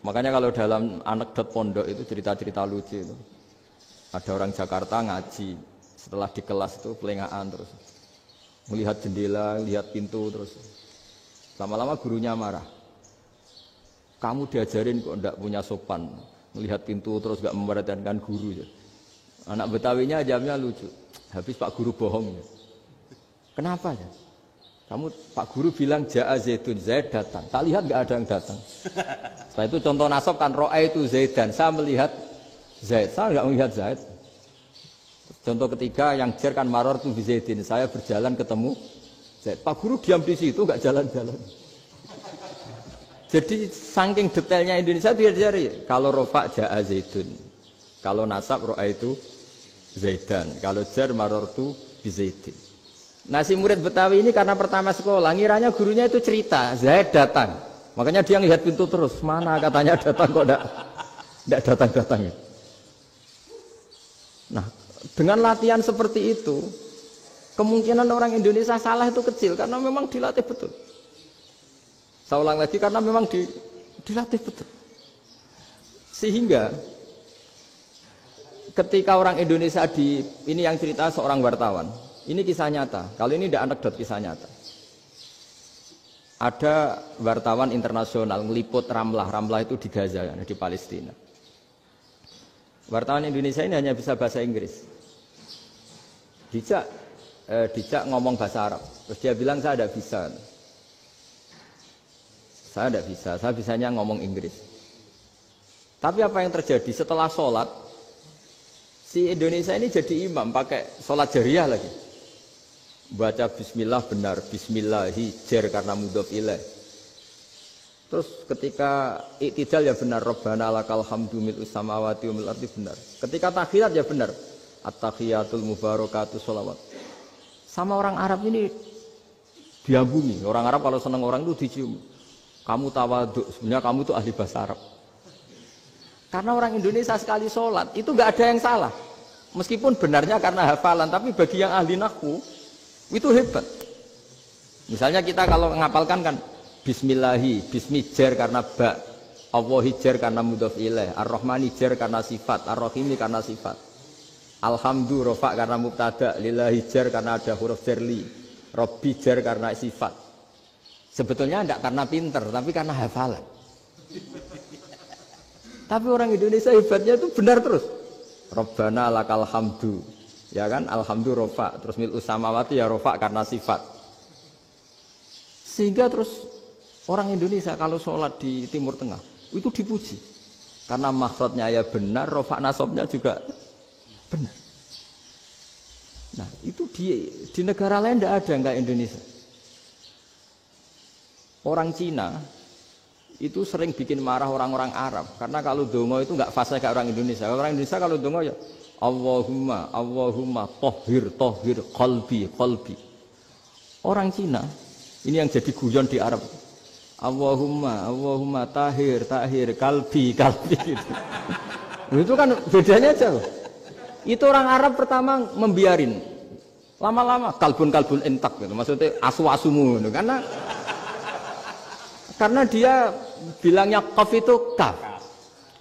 S1: Makanya kalau dalam anekdot pondok itu cerita-cerita lucu itu. Ada orang Jakarta ngaji, setelah di kelas itu pelengahan terus. Melihat jendela, lihat pintu terus. Lama-lama gurunya marah. Kamu diajarin kok enggak punya sopan. Melihat pintu terus enggak memperhatikan guru. Anak Betawinya jamnya lucu. Habis Pak Guru bohong. Kenapa ya? Kamu Pak Guru bilang Ja'a Zaidun, Zaid datang. Tak lihat enggak ada yang datang. Setelah itu contoh nasab kan ro'a itu Zaidan. Saya melihat Zaid, saya enggak melihat Zaid. Contoh ketiga yang jer kan maror tu Zaidin. Saya berjalan ketemu Zaid. Pak Guru diam di situ enggak jalan-jalan. Jadi saking detailnya Indonesia dia cari. Kalau rofa Ja'a Zaidun. Kalau nasab ro'a itu Zaidan. Kalau jar maror tu Zaidin. Nah si murid Betawi ini karena pertama sekolah ngiranya gurunya itu cerita Zaid datang. Makanya dia ngelihat pintu terus. Mana katanya datang kok enggak datang-datang. Nah dengan latihan seperti itu, kemungkinan orang Indonesia salah itu kecil karena memang dilatih betul. Saya ulang lagi karena memang dilatih betul. Sehingga ketika orang Indonesia ini yang cerita seorang wartawan, ini kisah nyata. Kalau ini tidak anekdot, kisah nyata. Ada wartawan internasional meliput Ramlah itu di Gaza, di Palestina. Wartawan Indonesia ini hanya bisa bahasa Inggris. Dijak ngomong bahasa Arab. Terus dia bilang saya tidak bisa. Saya tidak bisa, saya bisanya ngomong Inggris. Tapi apa yang terjadi setelah sholat, si Indonesia ini jadi imam pakai sholat jariah lagi. Baca bismillah benar, bismillahi jar karena mudhof ilaih. Terus ketika iktidal ya benar, Rabbana lakal hamdu mil'us samawati wa mil'ardi benar. Ketika tahiyat ya benar, at-tahiyatul mubarakatuh sholawat. Sama orang Arab ini diambungi. Orang Arab kalau senang orang itu dicium. Kamu tawaduk, sebenarnya kamu itu ahli bahasa Arab. Karena orang Indonesia sekali sholat itu nggak ada yang salah. Meskipun benarnya karena hafalan, tapi bagi yang ahli nahwu itu hebat. Misalnya kita kalau ngapalkan kan Bismillahi, Bismi jar karena ba, Allahi jar karena mudhof ilaih, Ar-Rahmani jar karena sifat, Ar-Rahimi karena sifat, Alhamdu rofa karena mubtada, Lillahi jar karena ada huruf jarli, Rabbi jar karena sifat. Sebetulnya tidak karena pinter, tapi karena hafalan. Tapi orang Indonesia hebatnya itu benar terus. Rabbana lakal hamdu, ya kan? Alhamdu rofa, terus mil'us samawati ya rofa karena sifat. Sehingga terus orang Indonesia kalau sholat di Timur Tengah itu dipuji karena makhrajnya ya benar, rofa nasabnya juga benar. Nah itu di negara lain tidak ada nggak Indonesia. Orang Cina itu sering bikin marah orang-orang Arab karena kalau dongo itu nggak fasih kayak orang Indonesia. Orang Indonesia kalau dongo ya Allahumma tohhir qalbi. Orang Cina ini yang jadi guyon di Arab. Allahumma tahir kalbi gitu. Itu kan bedanya jauh. Itu orang Arab pertama membiarin. Lama-lama kalbun entak gitu. Maksudnya asu-asumu gitu. Karena dia bilangnya qaf itu kaf.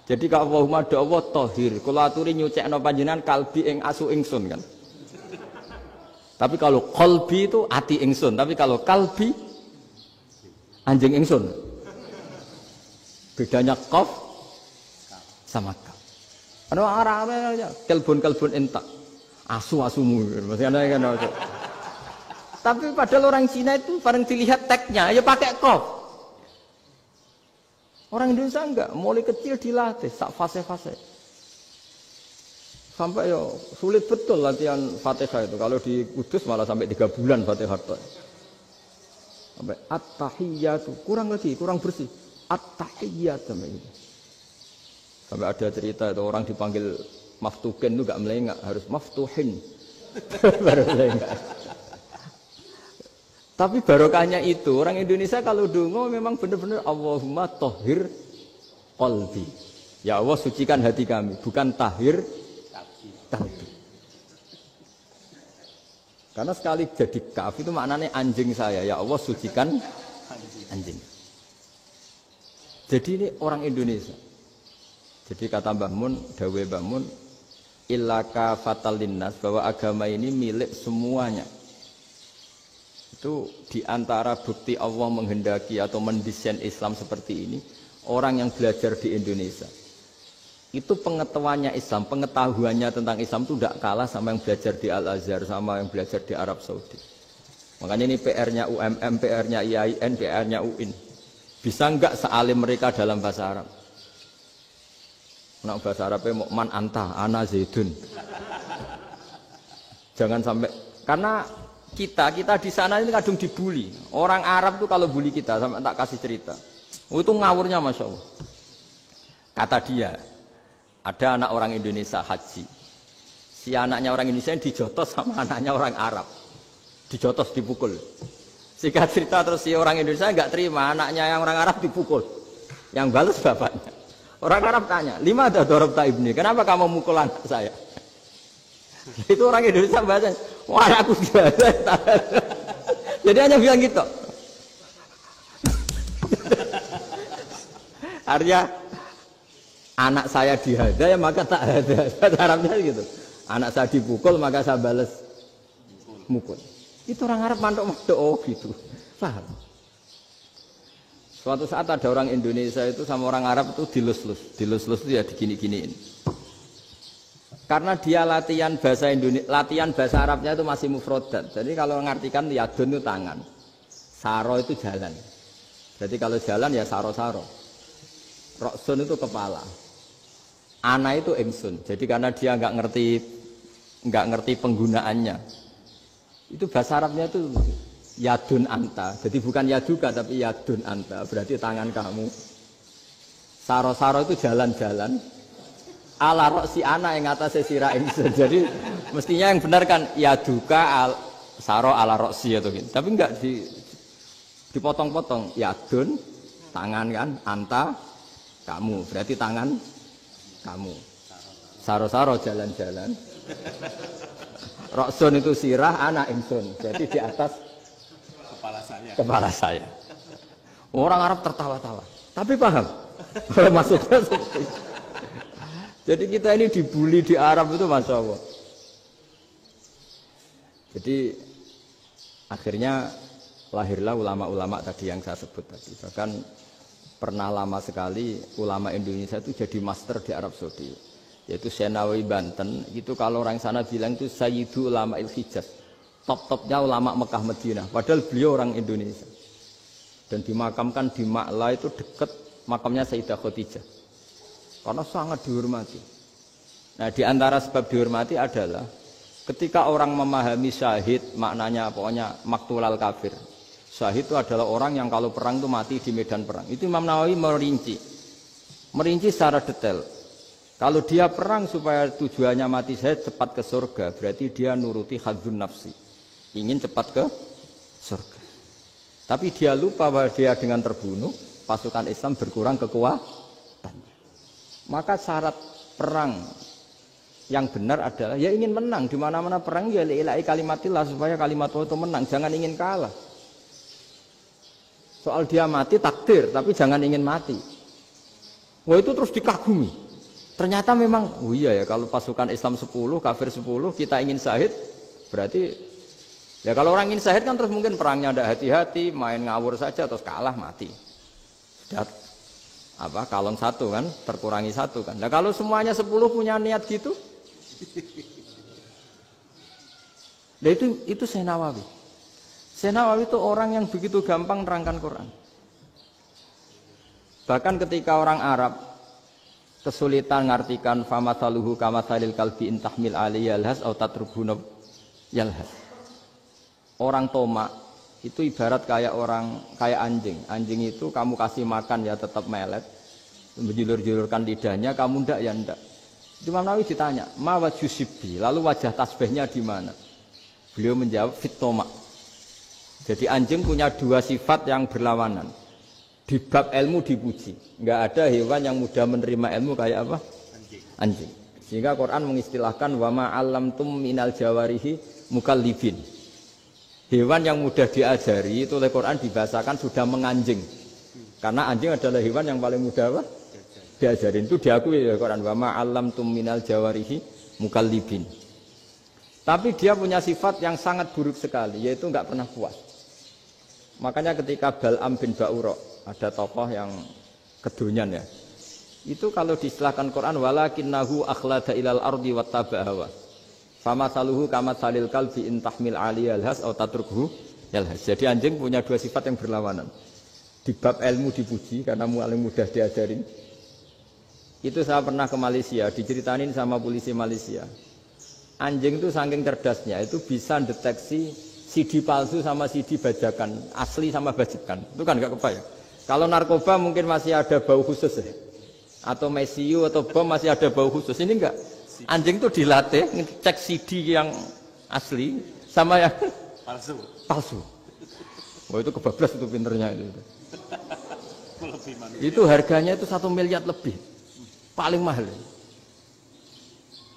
S1: Jadi ka Allahumma do Allah tahir. Kula aturi nyucekno panjenengan kalbi ing asu ingsun kan. Tapi kalau qalbi itu ati ingsun, tapi kalau kalbi anjing ingsun. Bedanya qaf sama kaf. Ana arane kalbun entak. Asu-asumu. Maksudnya kan. Tapi padahal orang Cina itu paling dilihat teksnya ya pakai qaf. Orang Indonesia enggak, mulai kecil dilatih sak fase-fase. Sampai ya sulit betul latihan Fatihah itu. Kalau di Kudus malah sampai 3 bulan Fatihah itu. Sampai at-tahiyyatu, kurang bersih. At-tahiyyatu sampai ada cerita itu orang dipanggil maftuhin itu enggak melengak, harus maftuhin. Baru melengak. Tapi barokahnya itu orang Indonesia kalau dongo memang benar-benar Allahumma tahhir qalbi. Ya Allah sucikan hati kami, bukan tahhir kalbi. Karena sekali jadi kaf itu maknanya anjing saya. Ya Allah sucikan anjing. Jadi ini orang Indonesia. Jadi kata Mbah Mun, dawuh Mbah Mun, illaka fatal linnas, bahwa agama ini milik semuanya. Itu diantara bukti Allah menghendaki atau mendesain Islam seperti ini, orang yang belajar di Indonesia itu pengetahuannya Islam, pengetahuannya tentang Islam itu tidak kalah sama yang belajar di Al-Azhar, sama yang belajar di Arab Saudi. Makanya ini PR-nya UMM, PR-nya IAIN, PR-nya UIN. Bisa enggak sealim mereka dalam bahasa Arab? Nah, bahasa Arabnya mau man anta, ana zaidun. Jangan sampai, karena kita di sana ini kadung dibully. Orang Arab tuh kalau bully kita, sampai tak kasih cerita. Itu ngawurnya Masya Allah. Kata dia, ada anak orang Indonesia haji. Si anaknya orang Indonesia dijotos sama anaknya orang Arab. Dijotos, dipukul. Singkat cerita terus si orang Indonesia enggak terima, anaknya yang orang Arab dipukul. Yang balas bapaknya. Orang Arab tanya, lima ada dorobta ibni, kenapa kamu mukul anak saya? Itu orang Indonesia bahasa, wah aku biasa. Jadi hanya bilang gitu. Artinya anak saya dihada ya maka tak ada. Bahasa Arabnya gitu. Anak saya dipukul maka saya balas mukul. Itu orang Arab mantuk-mantuk oh gitu. Paham? Suatu saat ada orang Indonesia itu sama orang Arab itu dilus-lus. Dilus-lus itu ya digini-giniin. Karena dia latihan bahasa Indonesia, latihan bahasa Arabnya itu masih mufrodat. Jadi kalau mengartikan yadun itu tangan, saro itu jalan. Jadi kalau jalan ya saro-saro. Roksun itu kepala. Ana itu ingsun. Jadi karena dia nggak ngerti penggunaannya. Itu bahasa Arabnya itu yadun anta. Jadi bukan yaduka tapi yadun anta. Berarti tangan kamu. Saro-saro itu jalan-jalan. Ala roksi ana yang atasnya sirah ingsun. Jadi mestinya yang benar kan yaduka saro ala roksi atau gitu. Tapi enggak dipotong-potong. Yadun tangan kan, anta kamu. Berarti tangan kamu. Saro-saro jalan-jalan. Roksun itu sirah, ana ingsun. Jadi di atas kepala saya. Orang Arab tertawa-tawa. Tapi paham. Maksudnya seperti itu. Jadi kita ini dibully di Arab itu Masya Allah. Jadi akhirnya lahirlah ulama-ulama tadi yang saya sebut tadi. Bahkan pernah lama sekali ulama Indonesia itu jadi master di Arab Saudi. Yaitu Senawi Banten. Itu kalau orang sana bilang itu Sayyidu Ulama Il-Hijaz. Top-topnya ulama Mekah Madinah. Padahal beliau orang Indonesia. Dan dimakamkan di Ma'la itu dekat makamnya Sayyidah Khadijah. Karena sangat dihormati. Nah, di antara sebab dihormati adalah ketika orang memahami syahid, maknanya pokoknya maktulal kafir. Syahid itu adalah orang yang kalau perang itu mati di medan perang. Itu Imam Nawawi merinci secara detail. Kalau dia perang supaya tujuannya mati syahid cepat ke surga, berarti dia nuruti hadzun nafsi. Ingin cepat ke surga. Tapi dia lupa bahwa dia dengan terbunuh, pasukan Islam berkurang kekuatan. Maka syarat perang yang benar adalah ya ingin menang di mana-mana perang ya lillahi kalimatillah supaya kalimat Allah itu menang, jangan ingin kalah. Soal dia mati takdir, tapi jangan ingin mati. Wah itu terus dikagumi. Ternyata memang, oh iya ya kalau pasukan Islam 10, kafir 10, kita ingin syahid, berarti ya kalau orang ingin syahid kan terus mungkin perangnya ada hati-hati, main ngawur saja terus kalah mati. Sudah apa kalon satu kan, terkurangi satu kan. Nah kalau semuanya 10 punya niat gitu, nah itu Syekh Nawawi. Syekh Nawawi itu orang yang begitu gampang nerangkan Quran. Bahkan ketika orang Arab kesulitan ngartikan famathaluhu kamathalil kalbi in tahmil alaihi yalhas aw tatrukhu yalhas. Orang tomak itu ibarat kayak anjing. Anjing itu kamu kasih makan ya tetap melet, menjulur-julurkan lidahnya, kamu ndak ya ndak. Imam Nawawi ditanya, "Ma wajhusibi?" Lalu wajah tasbihnya di mana? Beliau menjawab, "Fit tomak." Jadi anjing punya dua sifat yang berlawanan. Di bab ilmu dipuji. Enggak ada hewan yang mudah menerima ilmu kayak apa? Anjing. Sehingga Quran mengistilahkan wa ma 'allamtum minal jawarihi mukallibin. Hewan yang mudah diajari itu oleh Quran dibahasakan sudah menganjing. Karena anjing adalah hewan yang paling mudah apa? Diajarin. Itu diakui oleh Quran wa ma 'allamtum minal jawarihi mukallibin. Tapi dia punya sifat yang sangat buruk sekali, yaitu enggak pernah puas. Makanya ketika Bal'am bin Ba'ura, ada tokoh yang kedonyan ya. Itu kalau diistilahkan Quran walakinnahu akhlada ilal ardi wattaba'a hawa. Famathaluhu kamathalil kalbi in tahmil 'alaihi yalhas aw tatrukhu yalhas. Jadi anjing punya dua sifat yang berlawanan. Di bab ilmu dipuji karena paling mudah diajarin. Itu saya pernah ke Malaysia, diceritain sama polisi Malaysia. Anjing itu saking cerdasnya itu bisa deteksi CD palsu sama CD bajakan, asli sama bajakan. Itu kan enggak kebayang. Kalau narkoba mungkin masih ada bau khusus ya. Atau mesiu atau bom masih ada bau khusus. Ini enggak. Anjing itu dilatih ngecek CD yang asli sama yang palsu. Oh itu kebablas itu pinternya itu. Itu harganya itu 1 miliar lebih. Paling mahal.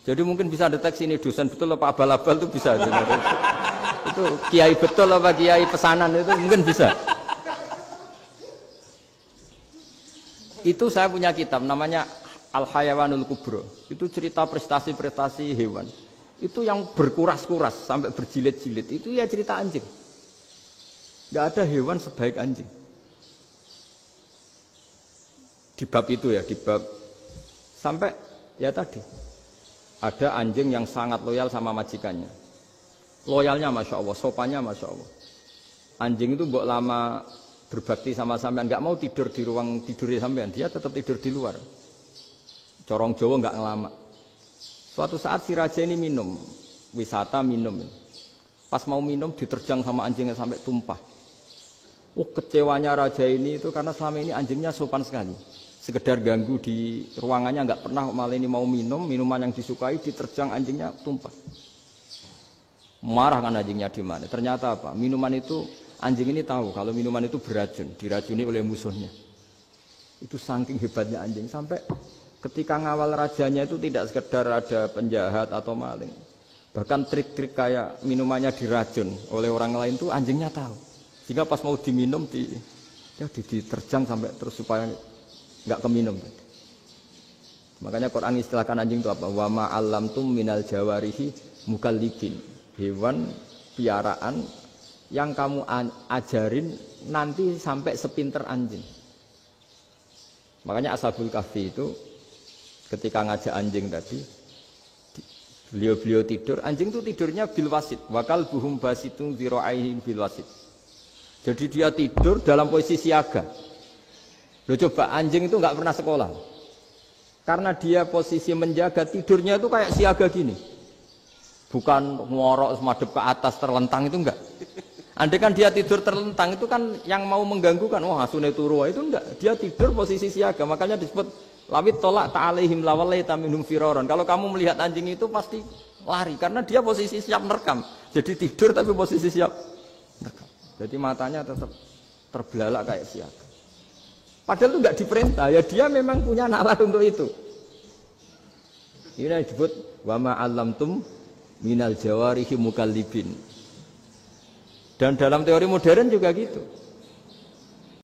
S1: Jadi mungkin bisa deteksi ini dosen betul apa abal-abal itu bisa. Itu kiai betul apa kiai pesanan itu mungkin bisa. Itu saya punya kitab namanya Al-Hayawanul Kubro. Itu cerita prestasi-prestasi hewan. Itu yang berkuras-kuras sampai berjilid-jilid. Itu ya cerita anjing. Gak ada hewan sebaik anjing. Di bab itu ya, di bab sampai ya tadi. Ada anjing yang sangat loyal sama majikannya. Loyalnya Masya Allah, sopannya Masya Allah. Anjing itu mbok lama berbakti sama sampean, nggak mau tidur di ruang tidurnya sampean, dia tetap tidur di luar. Corong Jawa nggak ngelama. Suatu saat si raja ini minum, wisata minum. Pas mau minum diterjang sama anjingnya sampai tumpah. Kecewanya raja ini itu karena selama ini anjingnya sopan sekali. Sekedar ganggu di ruangannya nggak pernah, malah ini mau minum, minuman yang disukai diterjang anjingnya tumpah. Marah kan anjingnya di mana? Ternyata apa? Minuman itu anjing ini tahu kalau minuman itu beracun, diracuni oleh musuhnya. Itu saking hebatnya anjing sampai ketika ngawal rajanya itu tidak sekedar ada penjahat atau maling. Bahkan trik-trik kayak minumannya diracun oleh orang lain itu anjingnya tahu. Sehingga pas mau diminum diterjang sampai terus supaya nggak keminum. Makanya Quran istilahkan anjing itu apa? Wa ma 'allamtum minal jawarihi mukallibin. Hewan piaraan yang kamu ajarin nanti sampai sepinter anjing. Makanya Ashabul Kahfi itu ketika ngajak anjing tadi, beliau tidur, anjing itu tidurnya bil wasit. Wakal buhum basitun dzira'aihi bil wasit. Jadi dia tidur dalam posisi siaga. Loh coba anjing itu nggak pernah sekolah. Karena dia posisi menjaga, tidurnya itu kayak siaga gini. Bukan ngorok semadep ke atas terlentang itu enggak. Andai kan dia tidur terlentang itu kan yang mau mengganggu kan, wah asune turu itu enggak. Dia tidur posisi siaga, makanya disebut lawit tolak ta'alaihim lawalaita minhum firaron. Kalau kamu melihat anjing itu pasti lari karena dia posisi siap merekam. Jadi tidur tapi posisi siap merekam. Jadi matanya tetap terbelalak kayak siaga. Padahal itu enggak diperintah, ya dia memang punya nalar untuk itu. Ini yang disebut wa ma 'allamtum minal jawarihi mukallibin. Dan dalam teori modern juga gitu.